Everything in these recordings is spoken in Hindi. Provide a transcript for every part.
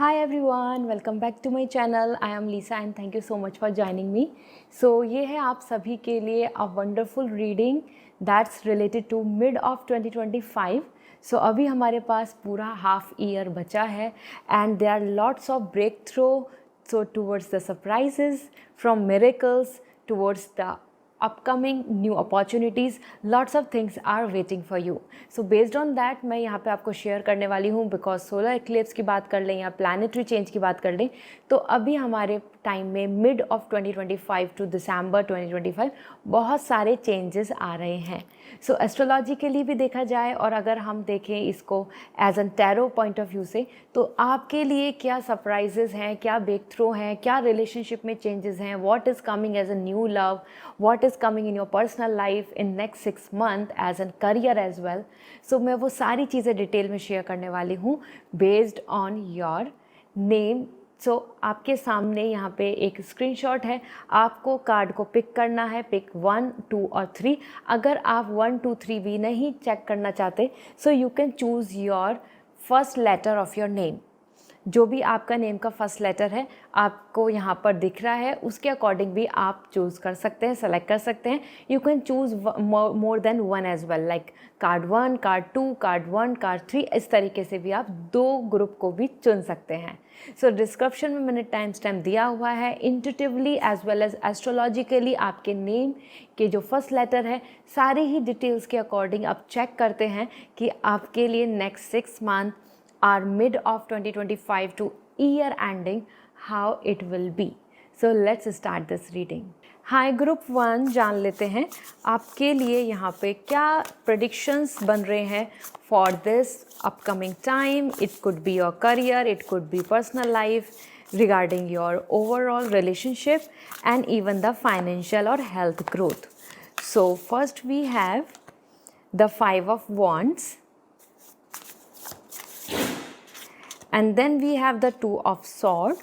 Hi everyone, welcome back to my channel. I am Lisa and thank you so much for joining me. So ये है आप सभी के लिए a wonderful reading that's related to mid of 2025. So अभी हमारे पास पूरा हाफ ईयर बचा है and there are lots of breakthrough so towards the surprises, from miracles towards the upcoming new opportunities, lots of things are waiting for you. So based on that मैं यहाँ पे आपको शेयर करने वाली हूँ because solar eclipse की बात कर लें या planetary change की बात कर लें तो अभी हमारे टाइम में मिड ऑफ 2025 टू दिसंबर 2025 बहुत सारे चेंजेस आ रहे हैं. सो एस्ट्रोलॉजी के लिए भी देखा जाए और अगर हम देखें इसको as an tarot point of view से तो आपके लिए क्या सरप्राइजेस हैं, क्या ब्रेक थ्रू हैं, क्या रिलेशनशिप में चेंजेस हैं, what is coming as a new love, what is coming in your personal life in next 6 month as an career as well. So मैं वो सारी चीज़ें डिटेल में शेयर करने वाली हूँ बेस्ड ऑन योर नेम. सो आपके सामने यहाँ पे एक स्क्रीनशॉट है, आपको कार्ड को पिक करना है, पिक 1, 2 और 3. अगर आप 1, 2, 3 भी नहीं चेक करना चाहते so you can choose your first letter of your name. जो भी आपका नेम का फर्स्ट लेटर है आपको यहाँ पर दिख रहा है उसके अकॉर्डिंग भी आप चूज़ कर सकते हैं, सेलेक्ट कर सकते हैं. You can choose more than 1 as well, like card 1, card 2, card 1, card 3. इस तरीके से भी आप 2 ग्रुप को भी चुन सकते हैं. सो डिस्क्रिप्शन में मैंने टाइम स्टैम्प दिया हुआ है. Intuitively as well as astrologically आपके नेम के जो फर्स्ट लेटर है सारी ही डिटेल्स के अकॉर्डिंग आप चेक करते हैं कि आपके लिए next 6 month are mid of 2025 to year ending how it will be. So let's start this reading. High group 1 जान लेते हैं आपके लिए यहाँ पे क्या प्रेडिक्शंस बन रहे हैं for this upcoming time. It could be your career, it could be personal life, regarding your overall relationship and even the financial or health growth. So first we have the 5 of wands. And then we have the 2 of sword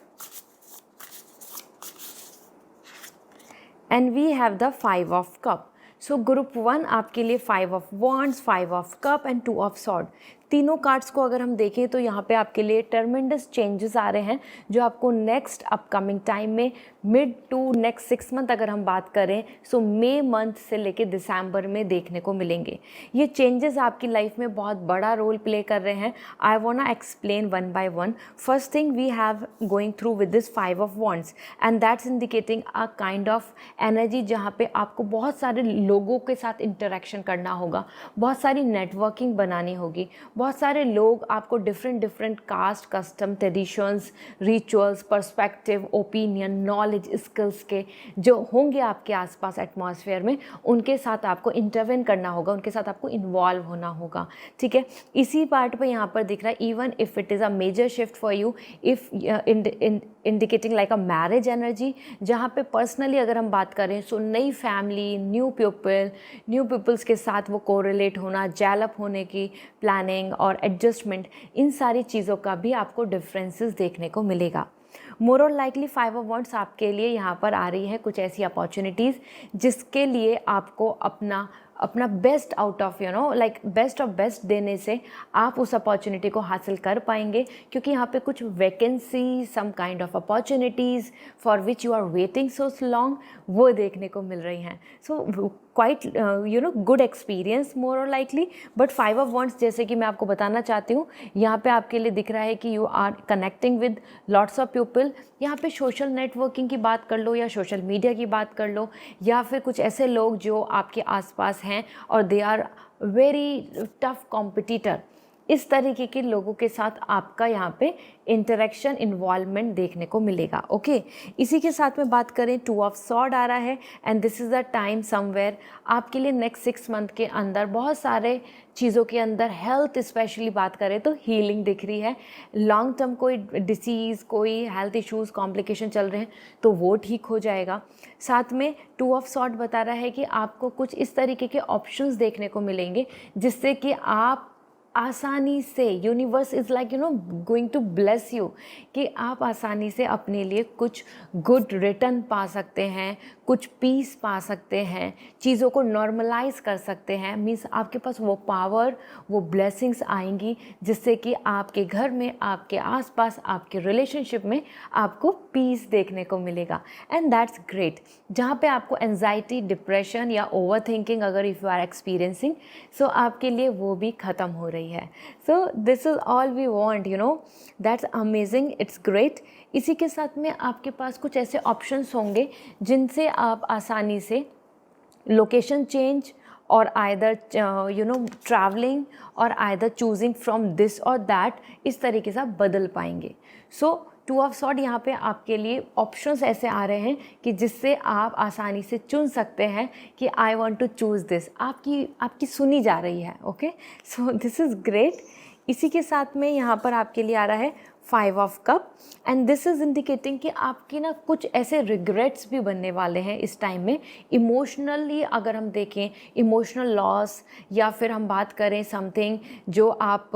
and we have the 5 of cup. So group 1 आपके लिए 5 of wands, 5 of cup and 2 of sword. तीनों कार्ड्स को अगर हम देखें तो यहाँ पे आपके लिए ट्रमेंडस चेंजेस आ रहे हैं जो आपको नेक्स्ट अपकमिंग टाइम में मिड टू नेक्स्ट 6 मंथ अगर हम बात करें सो मई मंथ से लेके दिसंबर में देखने को मिलेंगे. ये चेंजेस आपकी लाइफ में बहुत बड़ा रोल प्ले कर रहे हैं. I want explain one by one. First thing we have going through with this 5 of wands and that's indicating a kind of energy जहाँ पे आपको बहुत सारे लोगों के साथ इंटरेक्शन करना होगा, बहुत सारी नेटवर्किंग बनानी होगी. बहुत सारे लोग आपको different caste, custom, traditions, rituals, perspective, opinion, knowledge, skills के जो होंगे आपके आसपास एटमॉस्फेयर में उनके साथ आपको इंटरवेन करना होगा, उनके साथ आपको इन्वॉल्व होना होगा. ठीक है, इसी पार्ट पे यहाँ पर दिख रहा है even if it is a major shift for you, if indicating like a marriage energy जहाँ पे पर्सनली अगर हम बात करें सो नई फैमिली, न्यू पीपल्स के साथ वो कोरिलेट होना, जेलअप होने की प्लानिंग और एडजस्टमेंट, इन सारी चीज़ों का भी आपको डिफरेंसेस देखने को मिलेगा. मोर और लाइकली 5 of wands आपके लिए यहाँ पर आ रही है कुछ ऐसी अपॉर्चुनिटीज़ जिसके लिए आपको अपना best out of like best of best देने से आप उस अपॉर्चुनिटी को हासिल कर पाएंगे क्योंकि यहाँ पे कुछ vacancy, some kind of opportunities for which you are waiting so long वो देखने को मिल रही हैं. So quite good experience more और लाइकली. बट 5 of wands जैसे कि मैं आपको बताना चाहती हूँ यहाँ पे आपके लिए दिख रहा है कि you are connecting with lots of people. यहाँ पे सोशल नेटवर्किंग की बात कर लो या सोशल मीडिया की बात कर लो या फिर कुछ ऐसे लोग जो आपके आसपास हैं और they are very tough competitor. इस तरीके के लोगों के साथ आपका यहाँ पे इंटरेक्शन, इन्वॉल्वमेंट देखने को मिलेगा. ओके, इसी के साथ में बात करें 2 of sword आ रहा है and this is the time somewhere आपके लिए नेक्स्ट 6 मंथ के अंदर बहुत सारे चीज़ों के अंदर हेल्थ स्पेशली बात करें तो हीलिंग दिख रही है. लॉन्ग टर्म कोई डिसीज़, कोई हेल्थ इश्यूज़, कॉम्प्लिकेशन चल रहे हैं तो वो ठीक हो जाएगा. साथ में 2 of sword बता रहा है कि आपको कुछ इस तरीके के ऑप्शंस देखने को मिलेंगे जिससे कि आप आसानी से, universe is like going to bless you कि आप आसानी से अपने लिए कुछ गुड रिटर्न पा सकते हैं, कुछ पीस पा सकते हैं, चीज़ों को नॉर्मलाइज कर सकते हैं। मीन्स आपके पास वो पावर, वो ब्लेसिंग्स आएंगी जिससे कि आपके घर में, आपके आसपास, आपके रिलेशनशिप में आपको पीस देखने को मिलेगा। And that's great. जहाँ पे आपको एंजाइटी, डिप्रेशन या ओवर थिंकिंग अगर if you are experiencing, so आपके लिए वो भी ख़त्म हो रही है। So this is all we want, you know, that's amazing, it's great. इसी के साथ में आपके पास कुछ ऐसे ऑप्शंस होंगे जिनसे आप आसानी से लोकेशन चेंज और आइदर यू नो ट्रैवलिंग और आइदर चूजिंग फ्रॉम दिस और दैट, इस तरीके से आप बदल पाएंगे। सो टू ऑफ सॉर्ड यहाँ पे आपके लिए ऑप्शंस ऐसे आ रहे हैं कि जिससे आप आसानी से चुन सकते हैं कि I want to choose this. आपकी सुनी जा रही है। Okay, so this is great. इसी के साथ में यहाँ पर आपके लिए आ रहा है 5 of cup and this is indicating कि आपकी ना कुछ ऐसे रिग्रेट्स भी बनने वाले हैं इस टाइम में। इमोशनली अगर हम देखें, इमोशनल लॉस, या फिर हम बात करें समथिंग जो आप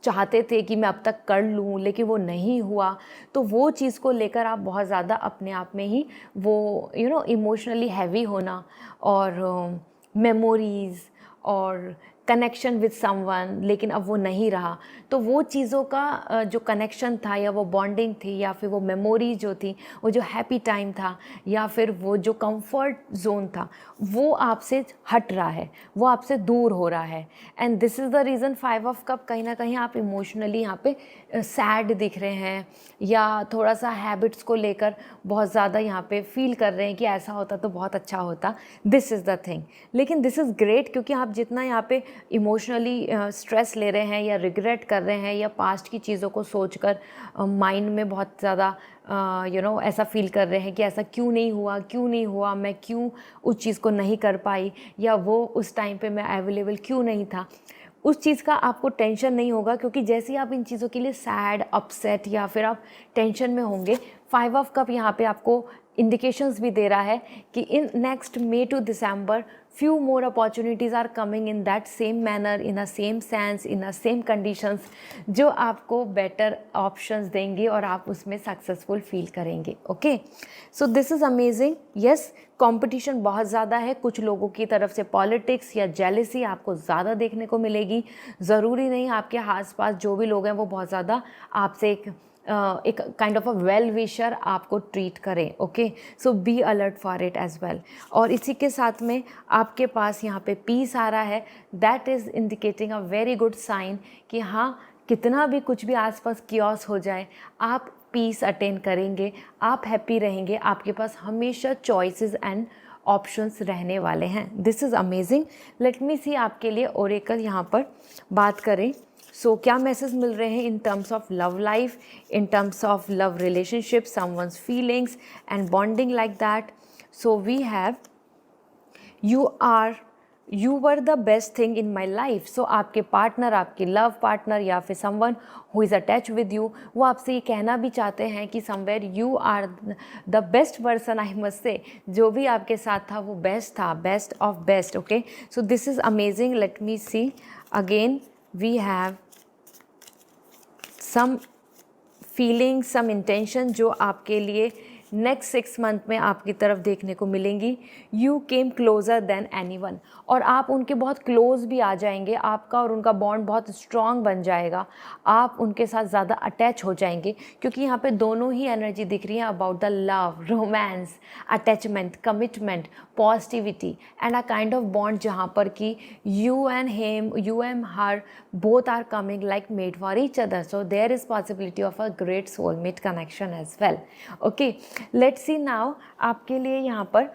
चाहते थे कि मैं अब तक कर लूँ लेकिन वो नहीं हुआ, तो वो चीज़ को लेकर आप बहुत ज़्यादा अपने आप में ही वो यू नो इमोशनली हैवी होना और मेमोरीज़ और कनेक्शन विद समवन, लेकिन अब वो नहीं रहा, तो वो चीज़ों का जो कनेक्शन था या वो बॉन्डिंग थी या फिर वो मेमोरी जो थी, वो जो हैप्पी टाइम था या फिर वो जो कंफर्ट जोन था, वो आपसे हट रहा है, वो आपसे दूर हो रहा है। And this is the reason 5 of cup, कहीं ना कहीं आप इमोशनली यहाँ पे सैड दिख रहे हैं या थोड़ा सा हैबिट्स को लेकर बहुत ज़्यादा यहाँ पे फील कर रहे हैं कि ऐसा होता तो बहुत अच्छा होता। This is the thing. लेकिन दिस इज़ ग्रेट क्योंकि आप जितना यहाँ पे इमोशनली स्ट्रेस ले रहे हैं या रिग्रेट कर रहे हैं या पास्ट की चीज़ों को सोचकर माइंड में बहुत ज़्यादा यू नो ऐसा फील कर रहे हैं कि ऐसा क्यों नहीं हुआ, मैं क्यों उस चीज़ को नहीं कर पाई, या वो उस टाइम पे मैं अवेलेबल क्यों नहीं था, उस चीज़ का आपको टेंशन नहीं होगा। क्योंकि जैसे ही आप इन चीज़ों के लिए सैड, अपसेट या फिर आप टेंशन में होंगे, 5 ऑफ कप यहाँ पे आपको इंडिकेशंस भी दे रहा है कि in next May to December few more opportunities are coming in that same manner, in a same sense, in a same conditions, जो आपको बेटर ऑप्शंस देंगे और आप उसमें सक्सेसफुल फील करेंगे। Okay, so this is amazing. Yes, competition बहुत ज़्यादा है, कुछ लोगों की तरफ से पॉलिटिक्स या जेलसी आपको ज़्यादा देखने को मिलेगी। ज़रूरी नहीं आपके आसपास जो भी लोग हैं वो बहुत ज़्यादा आपसे एक kind of a well wisher आपको ट्रीट करें। Okay, so be alert for it as well. और इसी के साथ में आपके पास यहाँ पे पीस आ रहा है, that is indicating a very good sign कि हाँ, कितना भी कुछ भी आसपास कियोस हो जाए, आप पीस अटेन करेंगे, आप हैप्पी रहेंगे, आपके पास हमेशा चॉइसेस एंड ऑप्शंस रहने वाले हैं। This is amazing. Let me see आपके लिए ओरेकल यहाँ पर बात करें। सो क्या मैसेज मिल रहे हैं in terms of love life, in terms of love relationship, someone's feelings and bonding like that. So we have you were the best thing in my life. So आपके पार्टनर, आपके लव पार्टनर या फिर someone who is attach with you, वो आपसे ये कहना भी चाहते हैं कि somewhere you are the best person, I must say, जो भी आपके साथ था वो बेस्ट था, best of best. Okay, so this is amazing. Let me see again, we have some feeling, some intention जो आपके लिए नेक्स्ट 6 मंथ में आपकी तरफ देखने को मिलेंगी। You came closer than anyone, और आप उनके बहुत क्लोज़ भी आ जाएंगे, आपका और उनका बॉन्ड बहुत स्ट्रॉन्ग बन जाएगा, आप उनके साथ ज़्यादा अटैच हो जाएंगे क्योंकि यहाँ पे दोनों ही एनर्जी दिख रही है about the love, romance, attachment, commitment, positivity and a kind of bond जहाँ पर कि you and him, you and her, both are coming like made for each other. So there is possibility of a great soulmate connection as well. Okay, let's see now आपके लिए यहाँ पर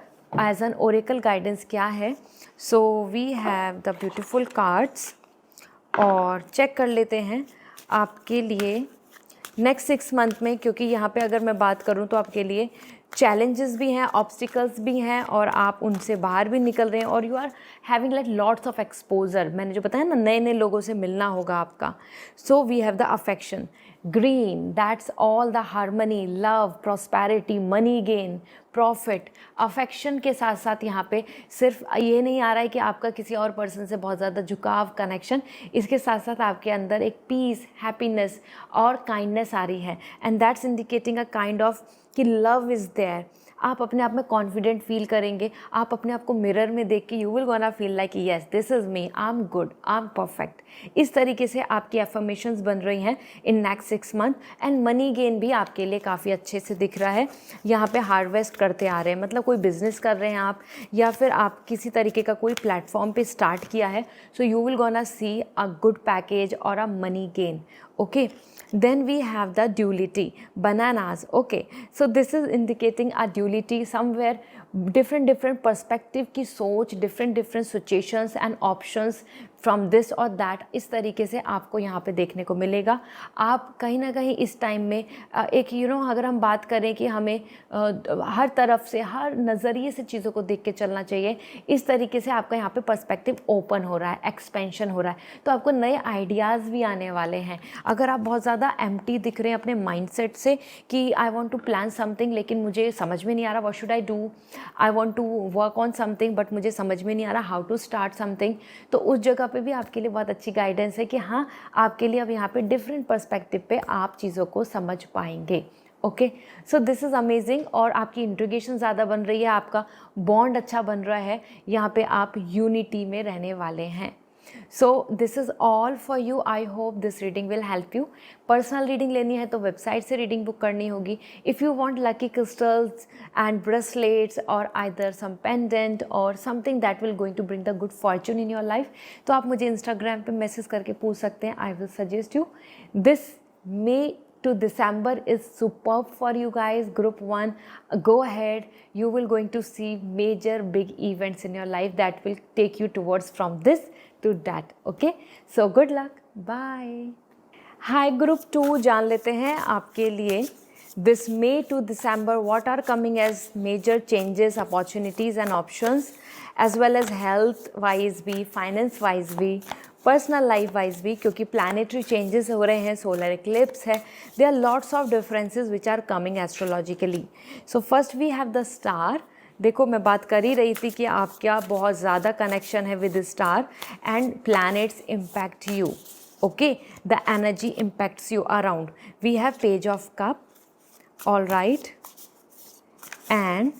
as an oracle guidance क्या है. So we have the beautiful cards और चेक कर लेते हैं आपके लिए नेक्स्ट 6 मंथ में, क्योंकि यहाँ पे अगर मैं बात करूँ तो आपके लिए चैलेंजेस भी हैं, ऑब्स्टिकल्स भी हैं और आप उनसे बाहर भी निकल रहे हैं और you are having like lots of exposure. मैंने जो बताया ना, नए नए लोगों से मिलना होगा आपका। So we have the affection green, that's all the harmony, love, prosperity, money gain, profit. Affection के साथ साथ यहाँ पे सिर्फ ये नहीं आ रहा है कि आपका किसी और पर्सन से बहुत ज़्यादा झुकाव, कनेक्शन, इसके साथ साथ आपके अंदर एक पीस, हैप्पीनेस और काइंडनेस आ रही है and that's indicating a kind of कि लव इज़ देयर। आप अपने आप में कॉन्फिडेंट फील करेंगे, आप अपने आप को मिरर में देख के you will gonna feel like yes this is me, I am good, I am perfect. इस तरीके से आपकी एफर्मेशंस बन रही हैं इन next 6 month. And money gain भी आपके लिए काफ़ी अच्छे से दिख रहा है। यहाँ पे हार्वेस्ट करते आ रहे हैं, मतलब कोई बिजनेस कर रहे हैं आप, या फिर आप किसी तरीके का कोई प्लेटफॉर्म पे स्टार्ट किया है, so you will gonna see a good package or a money gain. Okay, then we have the duality, bananas. Okay, so this is indicating a duality somewhere, different perspective की सोच, different situations and options from this और दैट, इस तरीके से आपको यहाँ पे देखने को मिलेगा। आप कहीं ना कहीं इस टाइम में एक अगर हम बात करें कि हमें हर तरफ से, हर नज़रिए से चीज़ों को देख के चलना चाहिए, इस तरीके से आपका यहाँ पे पर्सपेक्टिव ओपन हो रहा है, एक्सपेंशन हो रहा है, तो आपको नए आइडियाज़ भी आने वाले हैं। अगर आप बहुत ज़्यादा एम्प्टी दिख रहे हैं अपने माइंडसेट से कि I want to plan something लेकिन मुझे समझ में नहीं आ रहा what should I do, I want to work on something but मुझे समझ में नहीं आ रहा हाउ टू स्टार्ट समथिंग, तो उस जगह पे भी आपके लिए बहुत अच्छी गाइडेंस है कि हाँ, आपके लिए अब यहाँ पे डिफरेंट पर्सपेक्टिव पे आप चीज़ों को समझ पाएंगे। Okay, so this is amazing. और आपकी इंटीग्रेशन ज़्यादा बन रही है, आपका बॉन्ड अच्छा बन रहा है, यहाँ पे आप यूनिटी में रहने वाले हैं। So this is all for you. I hope this reading will help you. Personal reading लेनी है तो वेबसाइट से रीडिंग बुक करनी होगी। If you want lucky crystals and bracelets और आइदर सम पेंडेंट और something that will going to bring the good fortune in your life, तो आप मुझे इंस्टाग्राम पे मैसेज करके पूछ सकते हैं। I will suggest you. This may to December is superb for you guys. Group 1, go ahead, you will going to see major big events in your life that will take you towards from this to that. Okay, so good luck, bye. Hi Group 2, जान लेते हैं आपके लिए this May to December what are coming as major changes, opportunities and options, as well as health wise भी, finance wise भी, पर्सनल लाइफ वाइज भी, क्योंकि प्लानिटरी चेंजेस हो रहे हैं, सोलर इक्लिप्स है, there are lots of differences which are coming astrologically. So first we have the star. देखो, मैं बात कर ही रही थी कि आपका बहुत ज़्यादा कनेक्शन है with star and planets impact you. Okay, the energy impacts you around. We have page of cup, all right, and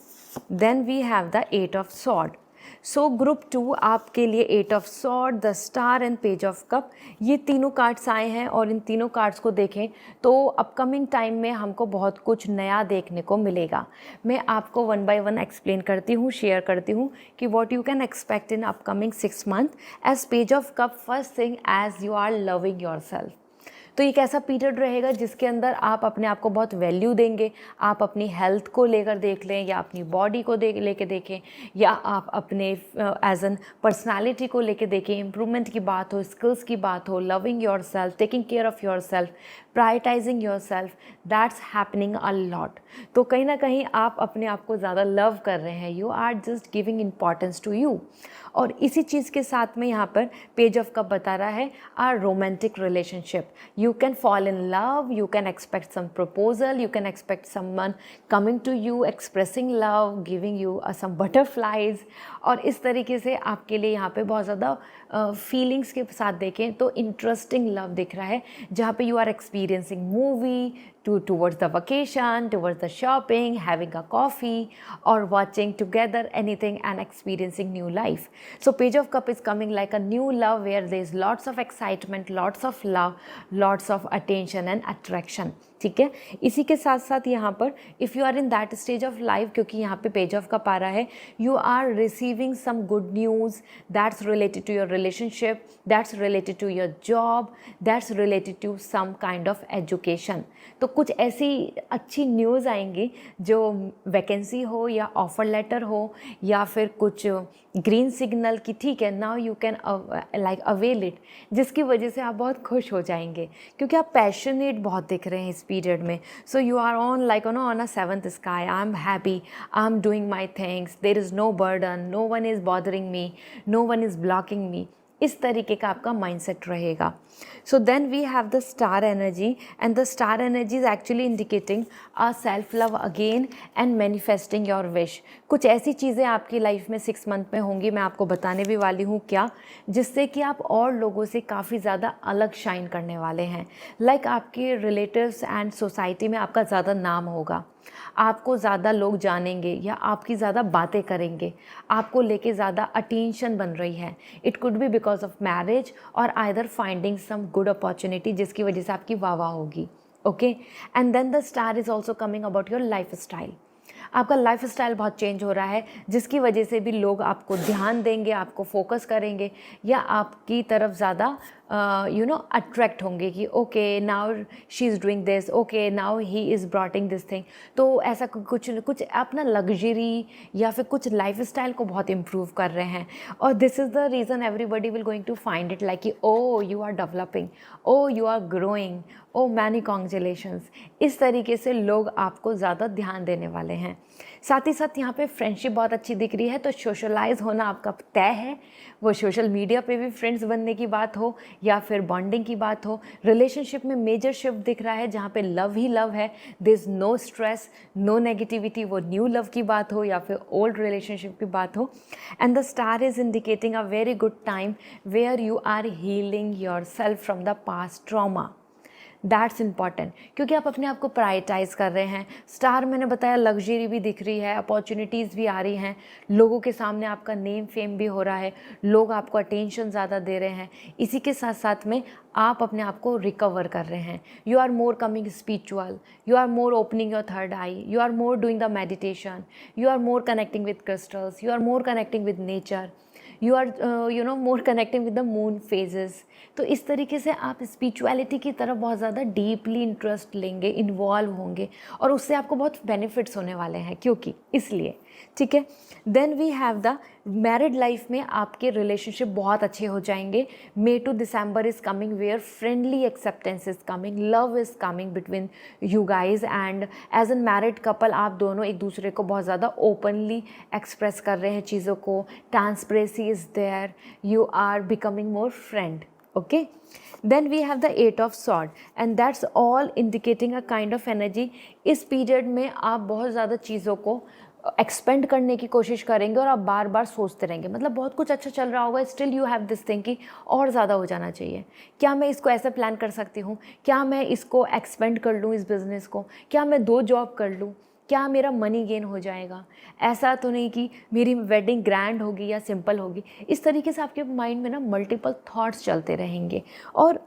then we have the 8 of sword. So group 2 आपके लिए 8 of sword, the star and page of cup, ये तीनों कार्ड्स आए हैं। और इन तीनों कार्ड्स को देखें तो अपकमिंग टाइम में हमको बहुत कुछ नया देखने को मिलेगा। मैं आपको 1 बाय 1 एक्सप्लेन करती हूँ, शेयर करती हूँ कि what you can expect in upcoming 6 month. As page of cup, first thing, as you are loving your self, तो एक ऐसा पीरियड रहेगा जिसके अंदर आप अपने आप को बहुत वैल्यू देंगे। आप अपनी हेल्थ को लेकर देख लें, या अपनी बॉडी को लेके देखें, या आप अपने एज एन पर्सनालिटी को लेके देखें। इम्प्रूवमेंट की बात हो, स्किल्स की बात हो, loving your self, taking care of your self, prioritising your self, that's happening a lot. तो कहीं ना कहीं आप अपने आप को ज़्यादा लव कर रहे हैं, you are just giving importance to you. और इसी चीज़ के साथ में यहाँ पर पेज ऑफ कप बता रहा है our romantic relationship. You can fall in love, you can expect some proposal, you can expect someone coming to you, expressing love, giving you some butterflies। और इस तरीके से आपके लिए यहाँ पे बहुत ज़्यादा फीलिंग्स के साथ देखें तो इंटरेस्टिंग लव दिख रहा है, जहाँ पे you are experiencing movie, towards the vacation, towards the shopping, having a coffee or watching together anything and experiencing new life. So page of cup is coming like a new love where there is lots of excitement, lots of love, lots of attention and attraction। ठीक है, इसी के साथ साथ यहाँ पर if you are in that stage of life, क्योंकि यहाँ पे पेज ऑफ कप आ रहा है, you are receiving some good news that's related to your relationship, that's related to your job, that's related to some kind of education. तो कुछ ऐसी अच्छी न्यूज़ आएंगी जो वैकेंसी हो या ऑफ़र लेटर हो या फिर कुछ ग्रीन सिग्नल की, ठीक है, now you can like avail it, जिसकी वजह से आप बहुत खुश हो जाएंगे क्योंकि आप पैशनेट बहुत दिख रहे हैं इस पीरियड में। So you are on like on a 7th sky, I am happy, I am doing my things, there is no burden, no one is bothering me, no one is blocking me. इस तरीके का आपका माइंडसेट रहेगा। So then we have the star energy, and the star energy is actually indicating a self love again and manifesting your wish. कुछ ऐसी चीज़ें आपकी लाइफ में 6 मंथ में होंगी, मैं आपको बताने भी वाली हूँ क्या, जिससे कि आप और लोगों से काफ़ी ज़्यादा अलग शाइन करने वाले हैं। लाइक आपके रिलेटिव्स एंड सोसाइटी में आपका ज़्यादा नाम होगा। आपको ज़्यादा लोग जानेंगे या आपकी ज़्यादा बातें करेंगे, आपको लेके ज़्यादा अटेंशन बन रही है। It could be because of marriage or either finding some good opportunity जिसकी वजह से आपकी वाह वाह होगी। Okay, and then the star is also coming about your lifestyle. आपका लाइफ स्टाइल बहुत चेंज हो रहा है जिसकी वजह से भी लोग आपको ध्यान देंगे, आपको फोकस करेंगे या आपकी तरफ ज़्यादा अट्रैक्ट होंगे कि okay now she is doing this, okay now he is bragging this thing. तो ऐसा कुछ अपना लग्जरी या फिर कुछ लाइफ स्टाइल को बहुत इम्प्रूव कर रहे हैं और this is the reason everybody will going to find it like कि oh you are developing, oh you are growing, oh many congratulations. इस तरीके से लोग आपको ज़्यादा ध्यान देने वाले हैं। साथ ही साथ यहाँ पे फ्रेंडशिप बहुत अच्छी दिख रही है, तो सोशलाइज होना आपका तय है। वो सोशल मीडिया पे भी फ्रेंड्स बनने की बात हो या फिर बॉन्डिंग की बात हो, रिलेशनशिप में मेजर शिफ्ट दिख रहा है जहाँ पे लव ही लव है, there is no stress, no negativity. वो न्यू लव की बात हो या फिर ओल्ड रिलेशनशिप की बात हो। And the star is indicating a very good time where you are healing your self from the past trauma. That's important क्योंकि आप अपने आप को प्रायोरिटाइज़ कर रहे हैं। स्टार मैंने बताया लग्जरी भी दिख रही है, अपॉर्चुनिटीज़ भी आ रही हैं, लोगों के सामने आपका नेम फेम भी हो रहा है, लोग आपको अटेंशन ज़्यादा दे रहे हैं। इसी के साथ साथ में आप अपने आप को रिकवर कर रहे हैं। You are more coming spiritual, you are more opening your third eye, you are more doing the meditation, you are more connecting with crystals, you are more connecting with nature, you are more connecting with the moon phases. तो इस तरीके से आप स्पिरिचुअलिटी की तरफ बहुत ज़्यादा डीपली इंटरेस्ट लेंगे, इन्वॉल्व होंगे और उससे आपको बहुत बेनिफिट्स होने वाले हैं क्योंकि इसलिए। ठीक है, then we have the married life में आपके रिलेशनशिप बहुत अच्छे हो जाएंगे। May to December is coming where friendly acceptance is coming, love is coming between you guys and as an married couple आप दोनों एक दूसरे को बहुत ज़्यादा ओपनली एक्सप्रेस कर रहे हैं चीज़ों को। Transparency is there, you are becoming more friend. Okay, then we have the 8 of sword and that's all indicating a kind of energy। इस पीरियड में आप बहुत ज़्यादा चीज़ों को एक्सपेंड करने की कोशिश करेंगे और आप बार बार सोचते रहेंगे। मतलब बहुत कुछ अच्छा चल रहा होगा, still you have this thing कि और ज़्यादा हो जाना चाहिए। क्या मैं इसको ऐसे प्लान कर सकती हूँ, क्या मैं इसको एक्सपेंड कर लूँ इस बिज़नेस को, क्या मैं 2 जॉब कर लूँ, क्या मेरा मनी गेन हो जाएगा। ऐसा तो नहीं कि मेरी वेडिंग ग्रैंड होगी या सिंपल होगी। इस तरीके से आपके माइंड में ना मल्टीपल थॉट्स चलते रहेंगे और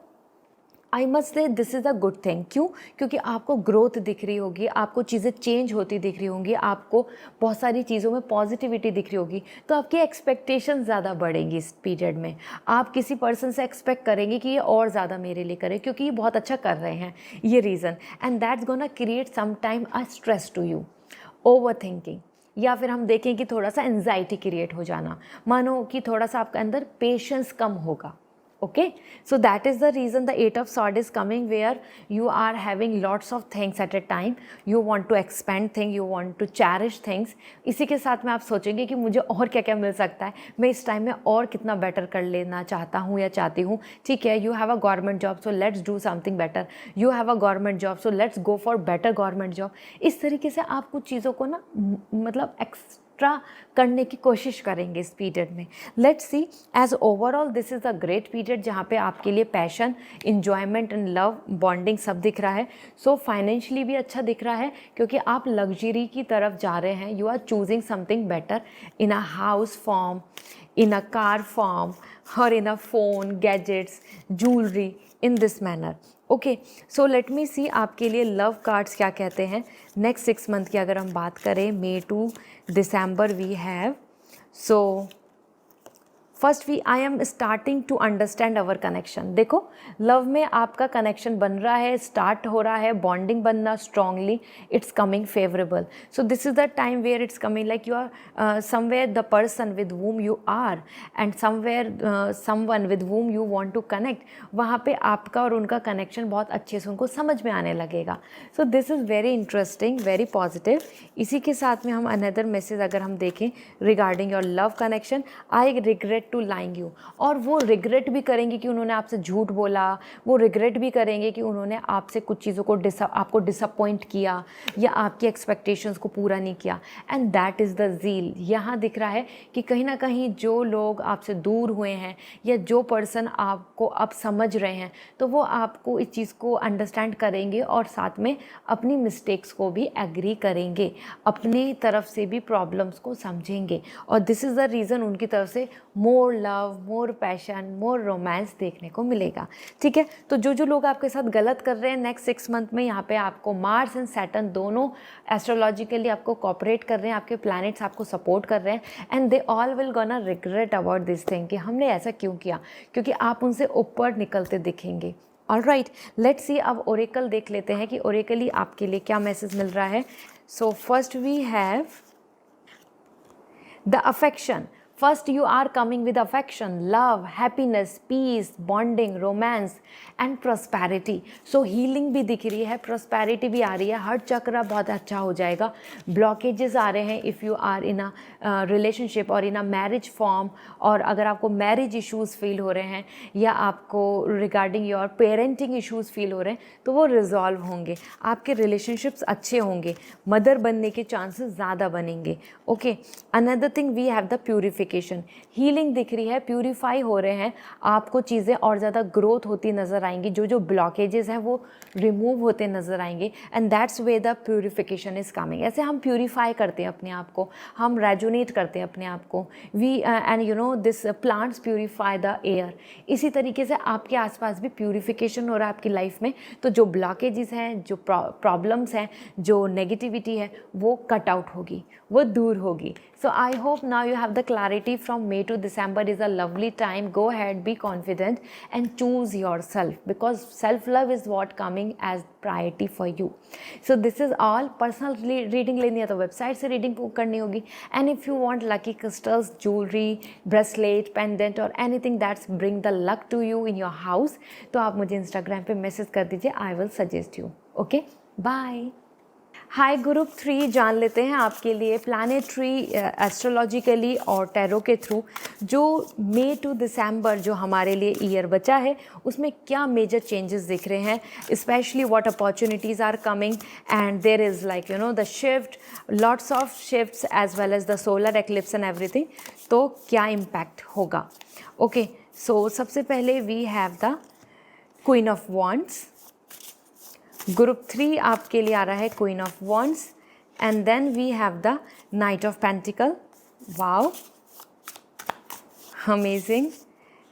आई मस्ट से this is a good thing. क्यों? क्योंकि आपको ग्रोथ दिख रही होगी, आपको चीज़ें चेंज होती दिख रही होंगी, आपको बहुत सारी चीज़ों में पॉजिटिविटी दिख रही होगी, तो आपकी एक्सपेक्टेशन ज़्यादा बढ़ेंगी इस पीरियड में। आप किसी पर्सन से एक्सपेक्ट करेंगे कि ये और ज़्यादा मेरे लिए करे क्योंकि ये बहुत अच्छा कर रहे हैं, ये reason. And that's gonna create some time a stress to you, over thinking, या फिर हम देखें कि थोड़ा सा एंजाइटी क्रिएट हो जाना, मानो कि थोड़ा सा आपके अंदर पेशेंस कम होगा। Okay, so that is the reason the 8 of sword is coming where you are having lots of things at a time, you want to expand things, you want to cherish things। इसी के साथ में आप सोचेंगे कि मुझे और क्या क्या मिल सकता है, मैं इस टाइम में और कितना बेटर कर लेना चाहता हूँ या चाहती हूँ। ठीक है, you have a government job so let's do something better, you have a government job so let's go for better government job. इस तरीके से आप कुछ चीज़ों को ना मतलब एक्स्ट्रा करने की कोशिश करेंगे इस पीरियड में। Let's see as overall this is a great period जहाँ पे आपके लिए passion, enjoyment and love, bonding सब दिख रहा है। सो फाइनेंशियली भी अच्छा दिख रहा है क्योंकि आप लग्जरी की तरफ जा रहे हैं। You are choosing something better in a house form, in a car form और in a phone, gadgets, jewellery, in this manner. Okay, so let me see आपके लिए लव कार्ड्स क्या कहते हैं। नेक्स्ट 6 मंथ की अगर हम बात करें, May to December we have, so first I am starting to understand our connection. देखो लव में आपका कनेक्शन बन रहा है, स्टार्ट हो रहा है, बॉन्डिंग बनना strongly, it's coming favourable. So this is the time where it's coming like you are somewhere the person with whom you are and somewhere someone with whom you want to connect, वहाँ पे आपका और उनका कनेक्शन बहुत अच्छे से उनको समझ में आने लगेगा। सो this is very interesting, very positive. इसी के साथ में हम अनदर मैसेज अगर हम देखें regarding your love connection, I regret to lying you, और वो रिग्रेट भी करेंगे कि उन्होंने आपसे झूठ बोला, वो रिग्रेट भी करेंगे कि उन्होंने आपसे कुछ चीज़ों को आपको डिसअपॉइंट किया या आपकी एक्सपेक्टेशंस को पूरा नहीं किया। And that is the zeal. यहाँ दिख रहा है कि कहीं ना कहीं जो लोग आपसे दूर हुए हैं या जो पर्सन आपको अब समझ रहे हैं, तो वो आपको इस चीज़ को अंडरस्टैंड करेंगे और साथ में अपनी मिस्टेक्स को भी एग्री करेंगे, अपनी तरफ से भी प्रॉब्लम्स को समझेंगे। और दिस इज़ द रीज़न उनकी तरफ से मोर लव, मोर पैशन, मोर रोमांस देखने को मिलेगा। ठीक है, तो जो जो लोग आपके साथ गलत कर रहे हैं नेक्स्ट 6 मंथ में, यहाँ पे आपको मार्स एंड सैटर्न दोनों एस्ट्रोलॉजिकली आपको कॉपरेट कर रहे हैं, आपके प्लैनेट्स आपको सपोर्ट कर रहे हैं, and they all will gonna regret about this thing कि हमने ऐसा क्यों किया, क्योंकि आप उनसे ऊपर निकलते दिखेंगे। ऑलराइट, लेट्स सी, अब ओरेकल देख लेते हैं कि ओरेकली आपके लिए क्या मैसेज मिल रहा है। So first we have the affection. First, you are coming with affection, love, happiness, peace, bonding, romance and prosperity. So healing भी दिख रही है, prosperity भी आ रही है, हर चक्र बहुत अच्छा हो जाएगा। Blockages आ रहे हैं if you are in a relationship और in a marriage form, और अगर आपको marriage issues feel हो रहे हैं या आपको regarding your parenting issues feel हो रहे हैं, तो वो resolve होंगे, आपके relationships अच्छे होंगे, mother बनने के chances ज़्यादा बनेंगे। Okay, another thing we have the purification। Healing दिख रही है, प्यूरिफाई हो रहे हैं, आपको चीज़ें और ज़्यादा ग्रोथ होती नज़र आएंगी, जो जो ब्लॉकेजेस हैं वो रिमूव होते नज़र आएंगे, and that's way the purification is coming. ऐसे हम प्यूरिफाई करते हैं अपने आप को, हम रेजोनेट करते हैं अपने आप को, we and you know this plants purify the air. इसी तरीके से आपके आसपास भी प्यूरिफिकेशन हो रहा है आपकी लाइफ में, तो जो ब्लॉकेजेस हैं, जो प्रॉब्लम्स हैं, जो नेगेटिविटी है, वो कट आउट होगी, वो दूर होगी। So I hope now you have the clarity. From May to December is a lovely time. Go ahead, be confident and choose yourself, because self-love is what coming as priority for you. So this is all. Personal reading लेनी है तो वेबसाइट से रीडिंग बुक करनी होगी, and if you want lucky crystals, jewelry, bracelet, pendant or anything that's bring the luck to you in your house, तो आप मुझे इंस्टाग्राम पे मैसेज कर दीजिए, I will suggest you. Okay, bye. Hi, group 3 जान लेते हैं आपके लिए प्लानेटरी एस्ट्रोलॉजिकली और टैरो के थ्रू जो मई टू दिसंबर जो हमारे लिए ईयर बचा है उसमें क्या मेजर चेंजेस दिख रहे हैं, specially what opportunities are coming, and there is like you know the shift, lots of shifts as well as the solar eclipse and everything. तो क्या इम्पैक्ट होगा? ओके, सो सबसे पहले we have the queen of wands. Group 3 आपके लिए आ रहा है queen of wands, and then we have the knight of pentacle. Wow, amazing.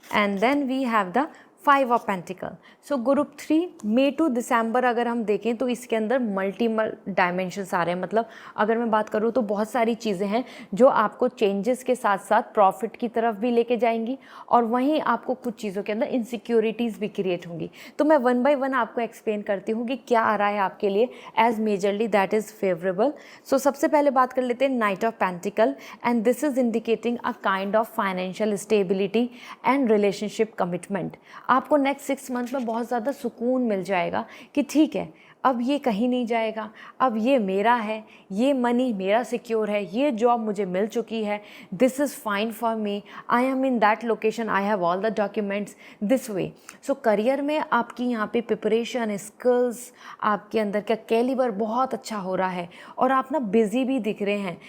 And then we have the 5 of pentacle. So group 3 May to दिसंबर अगर हम देखें तो इसके अंदर मल्टीपल डायमेंशंस आ रहे हैं। मतलब अगर मैं बात करूँ तो बहुत सारी चीज़ें हैं जो आपको चेंजेस के साथ साथ प्रॉफिट की तरफ भी लेके जाएंगी, और वहीं आपको कुछ चीज़ों के अंदर इनसिक्योरिटीज़ भी क्रिएट होंगी। तो मैं 1 बाय 1 आपको एक्सप्लेन करती हूँ कि क्या आ रहा है आपके लिए as majorly that is favourable. So सबसे पहले बात कर लेते हैं knight of pentacle, and this is indicating a kind of financial stability and relationship commitment. आपको नेक्स्ट 6 मंथ में बहुत ज़्यादा सुकून मिल जाएगा कि ठीक है, अब ये कहीं नहीं जाएगा, अब ये मेरा है, ये मनी मेरा सिक्योर है, ये जॉब मुझे मिल चुकी है, this is fine for me, I M in that location, I have all the documents, this way. So career में आपकी यहाँ पे प्रिपरेशन, स्किल्स, आपके अंदर का कैलिबर बहुत अच्छा हो रहा है, और आप ना बिजी भी दिख रहे हैं,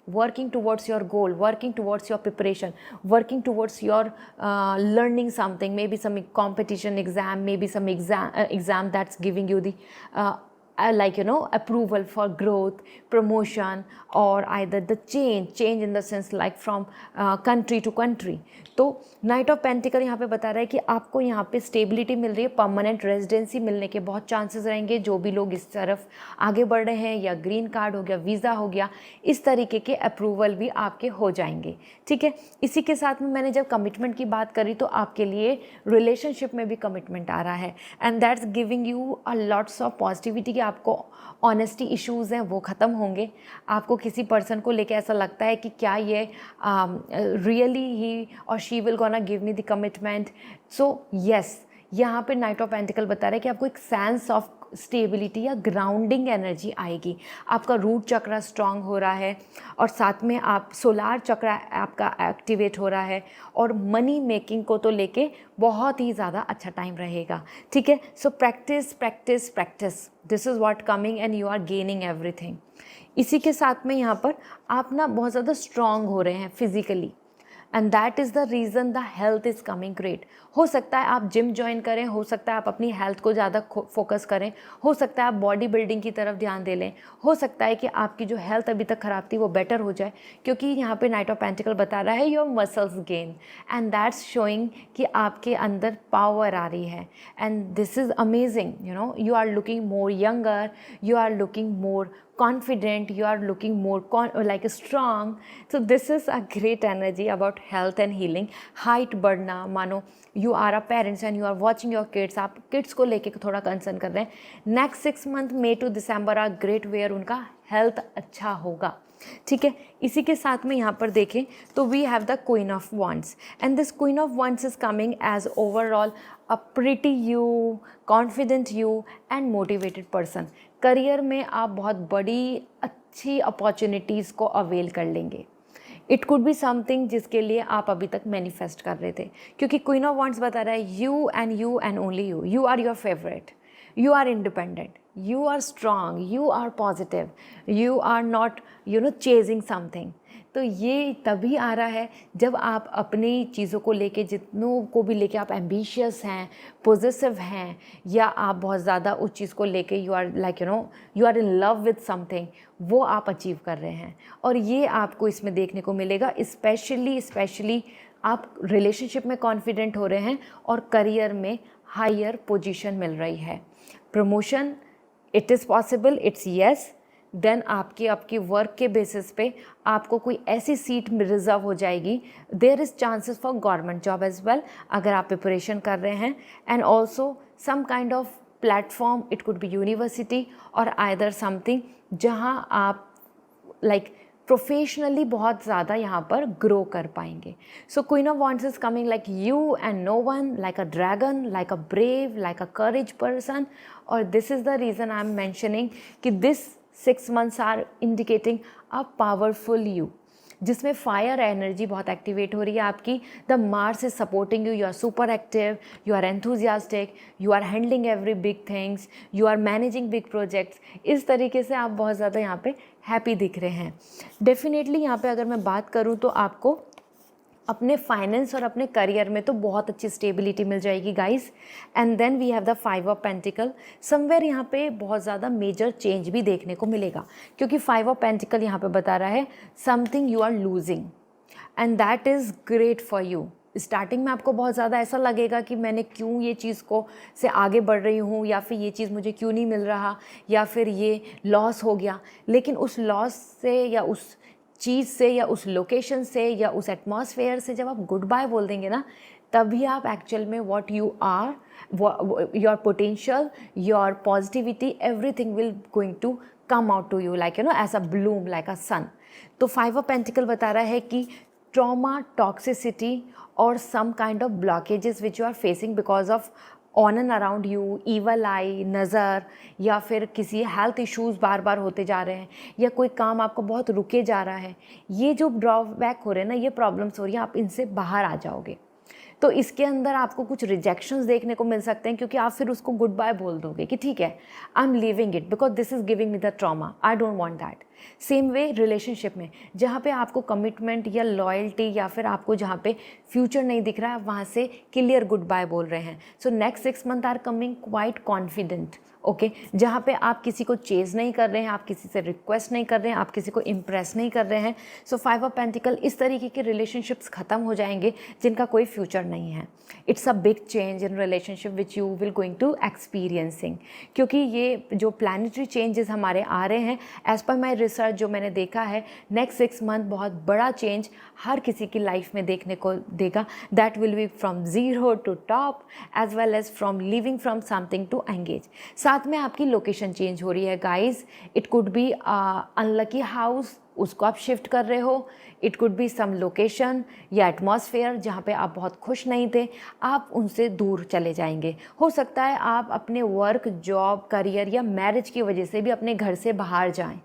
working towards your goal, working towards your preparation, working towards your learning something, maybe some competition exam, maybe some exam that's giving you the like you know approval for growth, promotion, or either the change in the sense like from country to country. तो नाइट ऑफ पेंटिकल यहाँ पे बता रहा है कि आपको यहाँ पे स्टेबिलिटी मिल रही है, परमानेंट रेजिडेंसी मिलने के बहुत चांसेस रहेंगे। जो भी लोग इस तरफ आगे बढ़ रहे हैं, या ग्रीन कार्ड हो गया, वीज़ा हो गया, इस तरीके के अप्रूवल भी आपके हो जाएंगे। ठीक है, इसी के साथ में मैंने जब कमिटमेंट की बात करी तो आपके लिए रिलेशनशिप में भी कमिटमेंट आ रहा है, and that's giving you a lots of positivity कि आपको ऑनेस्टी इश्यूज़ हैं वो ख़त्म होंगे। आपको किसी पर्सन को लेके ऐसा लगता है कि क्या ये रियली ही और she will gonna give me the commitment. So yes, यहाँ पे नाइट ऑफ पेंटिकल बता रहा है कि आपको एक सेंस ऑफ स्टेबिलिटी या ग्राउंडिंग एनर्जी आएगी। आपका रूट चक्र स्ट्रांग हो रहा है और साथ में आप सोलार चक्र आपका एक्टिवेट हो रहा है और मनी मेकिंग को तो लेके बहुत ही ज़्यादा अच्छा टाइम रहेगा, ठीक है। So practice practice practice, this is what coming and you are gaining everything. इसी के साथ में यहाँ पर आप ना बहुत ज़्यादा स्ट्रांग हो रहे हैं physically, and that is the reason the health is coming great. हो सकता है आप जिम ज्वाइन करें, हो सकता है आप अपनी हेल्थ को ज़्यादा फोकस करें, हो सकता है आप बॉडी बिल्डिंग की तरफ ध्यान दे लें, हो सकता है कि आपकी जो हेल्थ अभी तक ख़राब थी वो बेटर हो जाए, क्योंकि यहाँ पे नाइट ऑफ पेंटिकल बता रहा है your muscles gain and that's showing कि आपके अंदर पावर आ रही है, and this is amazing. You know, you are looking more younger, you are looking more confident, you are looking more like strong. So this is a great energy about health and healing. height बढ़ना, मानो you are a parents and you are watching your kids, आप kids को लेके थोड़ा कंसर्न कर रहे हैं। Next 6 month May to December are great where उनका हेल्थ अच्छा होगा, ठीक है। इसी के साथ में यहाँ पर देखें तो we have the queen of wands and this queen of wands is coming as overall a pretty you, confident you and motivated person. Career में आप बहुत बड़ी अच्छी अपॉर्चुनिटीज़ को अवेल कर लेंगे। इट कुड बी समथिंग जिसके लिए आप अभी तक मैनिफेस्ट कर रहे थे, क्योंकि क्वीन ऑफ वॉन्ड्स बता रहा है you and only you, you are your favourite, you are independent, you are strong, you are positive, you are not chasing something। तो ये तभी आ रहा है जब आप अपनी चीज़ों को लेके, जितनों को भी लेके आप एम्बिशियस हैं, पॉजिटिव हैं, या आप बहुत ज़्यादा उस चीज़ को लेके you are like you are in love with something, वो आप अचीव कर रहे हैं। और ये आपको इसमें देखने को मिलेगा। स्पेशली आप रिलेशनशिप में कॉन्फिडेंट हो रहे हैं और करियर में हायर पोजीशन मिल रही है, promotion it is possible, it's yes. Then आपकी वर्क के बेसिस पे आपको कोई ऐसी सीट रिजर्व हो जाएगी, there is chances for government job as well, अगर आप प्रिपरेशन कर रहे हैं। And also some kind of platform, it could be university और आइदर समथिंग जहाँ आप लाइक प्रोफेशनली बहुत ज़्यादा यहाँ पर ग्रो कर पाएंगे। So queen of wands is coming like you and no one, like a dragon, like a brave, like a courage person. और this is the reason I am mentioning कि this 6 months are indicating a powerful you, जिसमें फायर एनर्जी बहुत एक्टिवेट हो रही है आपकी। The Mars is supporting you, you are super active, you are enthusiastic, you are handling every big things, you are managing big projects. इस तरीके से आप बहुत ज़्यादा यहाँ पे हैप्पी दिख रहे हैं। डेफिनेटली यहाँ पे अगर मैं बात करूँ तो आपको अपने फाइनेंस और अपने करियर में तो बहुत अच्छी स्टेबिलिटी मिल जाएगी guys. And then we have the 5 of pentacle. Somewhere यहाँ पे बहुत ज़्यादा मेजर चेंज भी देखने को मिलेगा, क्योंकि 5 ऑफ पेंटिकल यहाँ पे बता रहा है something you are losing and that is great for you. Starting में आपको बहुत ज़्यादा ऐसा लगेगा कि मैंने क्यों ये चीज़ को से आगे बढ़ रही हूँ, या फिर ये चीज़ मुझे क्यों नहीं मिल रहा, या फिर ये लॉस हो गया। लेकिन उस लॉस से या उस चीज़ से या उस लोकेशन से या उस एटमॉस्फेयर से जब आप गुड बाय बोल देंगे ना, तभी आप एक्चुअल में what you are, your potential, your positivity, everything will going to come out to you like as a bloom, like a sun. तो 5 ऑफ पेंटिकल बता रहा है कि ट्रॉमा, टॉक्सिसिटी और some kind of blockages which you are facing because of on and around you, evil eye, नज़र, या फिर किसी हेल्थ इश्यूज़ बार बार होते जा रहे हैं, या कोई काम आपको बहुत रुके जा रहा है, ये जो ड्रॉबैक हो रहे हैं ना, ये प्रॉब्लम्स हो रही हैं, आप इनसे बाहर आ जाओगे। तो इसके अंदर आपको कुछ रिजेक्शंस देखने को मिल सकते हैं, क्योंकि आप फिर उसको गुड बाय बोल दोगे कि ठीक है I am leaving it because this is giving me the trauma, I don't want that. Same way relationship में जहाँ पे आपको कमिटमेंट या लॉयल्टी या फिर आपको जहाँ पे फ्यूचर नहीं दिख रहा है, वहाँ से क्लियर गुड बाय बोल रहे हैं। So next 6 month are coming quite confident, okay, जहाँ पे आप किसी को चेज़ नहीं कर रहे हैं, आप किसी से रिक्वेस्ट नहीं कर रहे हैं, आप किसी को इम्प्रेस नहीं कर रहे हैं। सो 5 ऑफ पेंटिकल, इस तरीके के रिलेशनशिप्स ख़त्म हो जाएंगे जिनका कोई फ्यूचर नहीं है। It's a big change in relationship which you will going to experiencing, क्योंकि ये जो प्लानिटरी चेंजेस हमारे आ रहे हैं, एज पर माई रिसर्च जो मैंने देखा है, नेक्स्ट 6 मंथ बहुत बड़ा चेंज हर किसी की लाइफ में देखने को देगा. That will be from zero to top as well as from living from something to engage. साथ में आपकी लोकेशन चेंज हो रही है guys. It could be unlucky house, उसको आप शिफ्ट कर रहे हो. It could be some location या एटमॉस्फेयर जहाँ पे आप बहुत खुश नहीं थे, आप उनसे दूर चले जाएंगे. हो सकता है आप अपने वर्क, जॉब, करियर या मैरिज की वजह से भी अपने घर से बाहर जाएं.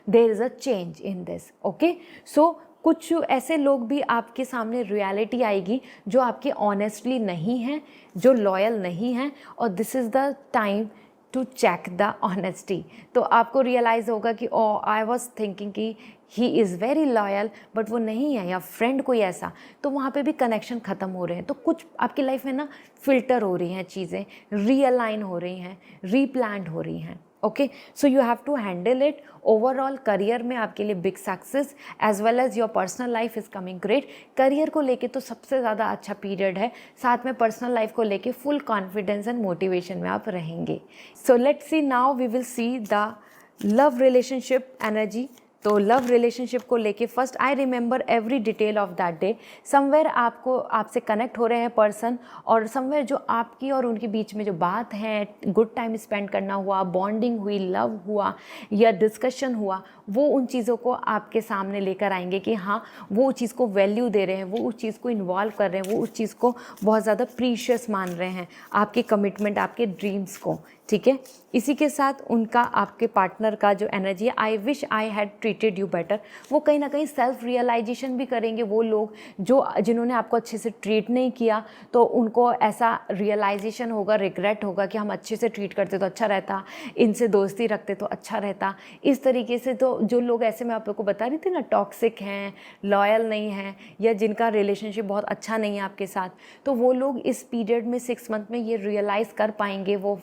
There is a change in this. Okay, so कुछ ऐसे लोग भी आपके सामने रियलिटी आएगी जो आपके ऑनेस्टली नहीं हैं, जो लॉयल नहीं हैं, और this is the time to check the honesty. तो आपको रियलाइज़ होगा कि ओ आई वॉज थिंकिंग कि he is very loyal, but वो नहीं है, या फ्रेंड कोई ऐसा, तो वहाँ पे भी कनेक्शन ख़त्म हो रहे हैं. तो कुछ आपकी लाइफ में ना फ़िल्टर हो रही हैं चीज़ें, रीअलाइन हो रही हैं, रीप्लान्ड हो रही हैं. Okay, so you have to handle it. Overall career में आपके लिए big success as well as your personal life is coming great. Career को लेके तो सबसे ज़्यादा अच्छा पीरियड है, साथ में पर्सनल लाइफ को लेके फुल कॉन्फिडेंस एंड मोटिवेशन में आप रहेंगे. So let's see now, we will see the love relationship energy. तो लव रिलेशनशिप को लेके first I remember every detail of that day. Somewhere आपसे कनेक्ट हो रहे हैं पर्सन, और समवेयर जो आपकी और उनके बीच में जो बात है, गुड टाइम स्पेंड करना हुआ, बॉन्डिंग हुई, लव हुआ या डिस्कशन हुआ, वो उन चीज़ों को आपके सामने लेकर आएंगे कि हाँ, वो उस चीज़ को वैल्यू दे रहे हैं, वो उस चीज़ को इन्वॉल्व कर रहे हैं, वो उस चीज़ को बहुत ज़्यादा प्रीशियस मान रहे हैं, आपके कमिटमेंट, आपके ड्रीम्स को. ठीक है, इसी के साथ उनका आपके पार्टनर का जो एनर्जी है, I wish I had treated you better, वो कहीं ना कहीं सेल्फ रियलाइजेशन भी करेंगे. वो लोग जिन्होंने आपको अच्छे से ट्रीट नहीं किया, तो उनको ऐसा रियलाइजेशन होगा, रिग्रेट होगा कि हम अच्छे से ट्रीट करते तो अच्छा रहता, इनसे दोस्ती रखते तो अच्छा रहता. इस तरीके से तो जो लोग ऐसे, मैं आप लोग को बता रही थी ना, टॉक्सिक हैं, लॉयल नहीं हैं, या जिनका रिलेशनशिप बहुत अच्छा नहीं है आपके साथ, तो वो लोग इस पीरियड में 6 मंथ में ये रियलाइज़ कर पाएंगे. वो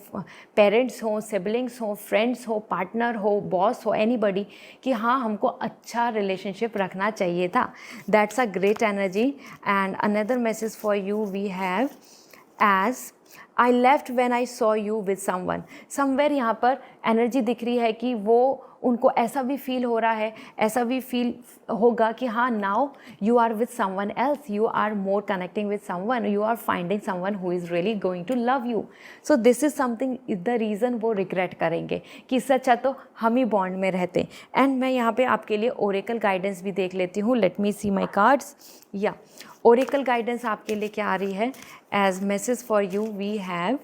पेरेंट्स हो, सिबलिंग्स हो, फ्रेंड्स हो, पार्टनर हो, बॉस हो, एनीबडी, कि हाँ, हमको अच्छा रिलेशनशिप रखना चाहिए था. That's a great energy. And another message for you we have as I left when I saw you with someone. Somewhere यहाँ पर एनर्जी दिख रही है कि वो, उनको ऐसा भी फील हो रहा है, ऐसा भी फील होगा कि हाँ, now you are with someone else, you are more connecting with someone, you are finding someone who is really going to love you. So this is something, is the reason वो रिग्रेट करेंगे कि इससे अच्छा तो हम ही बॉन्ड में रहते. एंड मैं यहाँ पे आपके लिए ओरेकल गाइडेंस भी देख लेती हूँ. Let me see my cards. या ओरेकल गाइडेंस आपके लिए क्या आ रही है? As message for you we have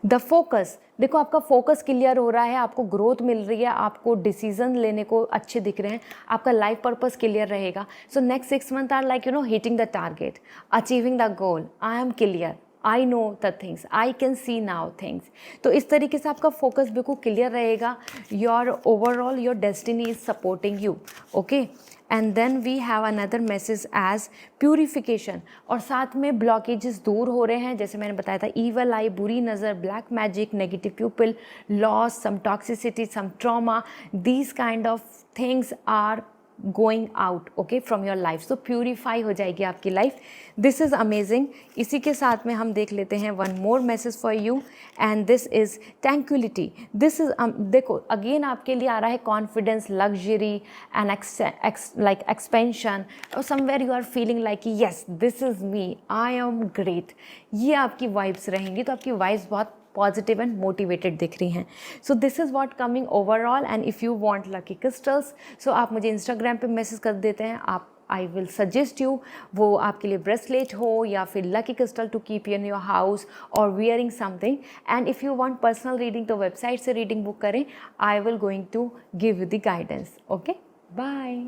the focus. देखो, आपका फोकस क्लियर हो रहा है, आपको ग्रोथ मिल रही है, आपको डिसीजन लेने को अच्छे दिख रहे हैं, आपका लाइफ पर्पस क्लियर रहेगा. So next 6 month are like hitting the target, achieving the goal. I am clear, I know the things, I can see now things. तो इस तरीके से आपका फोकस बिल्कुल क्लियर रहेगा. Your overall your destiny is supporting you. Okay, and then we have another message as purification. और साथ में ब्लॉकेजेस दूर हो रहे हैं, जैसे मैंने बताया था, ईवल आई, बुरी नज़र, black magic, negative people, loss, some toxicity, some trauma, these kind of things are going out, okay, from your life. So purify हो जाएगी आपकी लाइफ. This is amazing. इसी के साथ में हम देख लेते हैं one more message for you, and this is tranquillity. This is देखो, अगेन आपके लिए आ रहा है confidence, luxury and like expansion. और somewhere you are feeling like yes, this is me, I am great. ये आपकी वाइब्स रहेंगी. तो आपकी वाइब्स बहुत पॉजिटिव एंड मोटिवेटेड दिख रही हैं. So this is what coming overall. And if you want lucky crystals, so आप मुझे इंस्टाग्राम पे मैसेज कर देते हैं. आप, आई विल सजेस्ट यू, वो आपके लिए ब्रेसलेट हो या फिर lucky crystal to keep in your house और wearing something. And if you want personal reading, तो वेबसाइट से रीडिंग बुक करें. I will going to give you the guidance. Okay, bye.